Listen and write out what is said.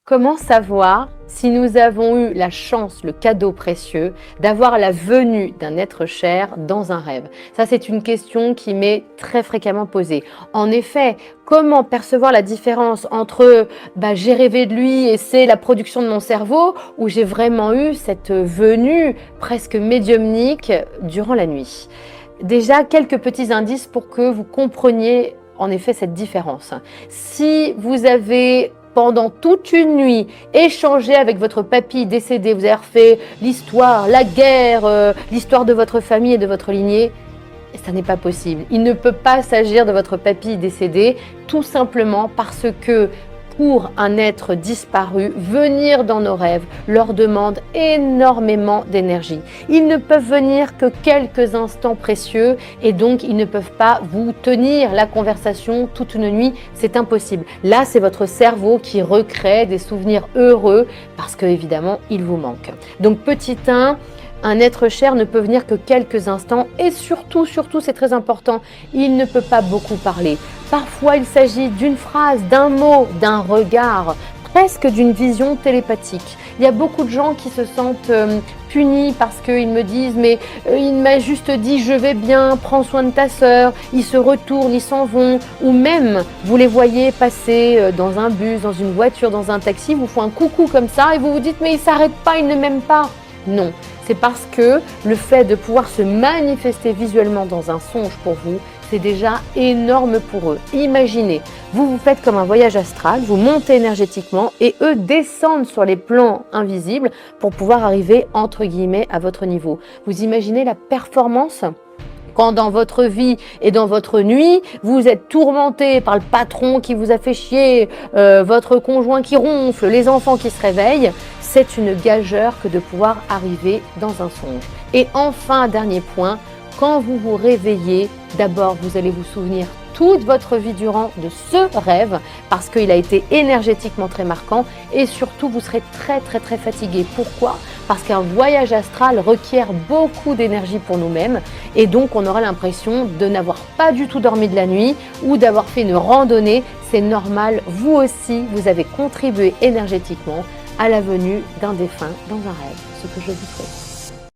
Comment savoir si nous avons eu la chance, le cadeau précieux, d'avoir la venue d'un être cher dans un rêve? Ça, c'est une question qui m'est très fréquemment posée. En effet, comment percevoir la différence entre j'ai rêvé de lui et c'est la production de mon cerveau ou j'ai vraiment eu cette venue presque médiumnique durant la nuit? Déjà, quelques petits indices pour que vous compreniez en effet cette différence. Si vous avez pendant toute une nuit, échangé avec votre papy décédé, vous avez refait l'histoire, la guerre, l'histoire de votre famille et de votre lignée, ça n'est pas possible. Il ne peut pas s'agir de votre papy décédé, tout simplement parce que pour un être disparu, venir dans nos rêves leur demande énormément d'énergie. Ils ne peuvent venir que quelques instants précieux et donc ils ne peuvent pas vous tenir la conversation toute une nuit, c'est impossible. Là, c'est votre cerveau qui recrée des souvenirs heureux parce que évidemment, il vous manque. Donc petit 1, un être cher ne peut venir que quelques instants et surtout, c'est très important, il ne peut pas beaucoup parler. Parfois, il s'agit d'une phrase, d'un mot, d'un regard, presque d'une vision télépathique. Il y a beaucoup de gens qui se sentent punis parce qu'ils me disent mais il m'a juste dit je vais bien, prends soin de ta sœur, ils se retournent, ils s'en vont, ou même vous les voyez passer dans un bus, dans une voiture, dans un taxi, vous font un coucou comme ça et vous vous dites mais il s'arrête pas, il ne m'aime pas. Non, c'est parce que le fait de pouvoir se manifester visuellement dans un songe pour vous, c'est déjà énorme pour eux. Imaginez, vous faites comme un voyage astral, vous montez énergétiquement et eux descendent sur les plans invisibles pour pouvoir arriver entre guillemets à votre niveau. Vous imaginez la performance ? Quand dans votre vie et dans votre nuit, vous êtes tourmenté par le patron qui vous a fait chier, votre conjoint qui ronfle, les enfants qui se réveillent, c'est une gageure que de pouvoir arriver dans un songe. Et enfin, dernier point, quand vous vous réveillez, d'abord vous allez vous souvenir toute votre vie durant de ce rêve parce qu'il a été énergétiquement très marquant et surtout vous serez très fatigué. Pourquoi ? Parce qu'un voyage astral requiert beaucoup d'énergie pour nous-mêmes et donc on aura l'impression de n'avoir pas du tout dormi de la nuit ou d'avoir fait une randonnée. C'est normal, vous aussi, vous avez contribué énergétiquement à la venue d'un défunt dans un rêve, ce que je vous souhaite.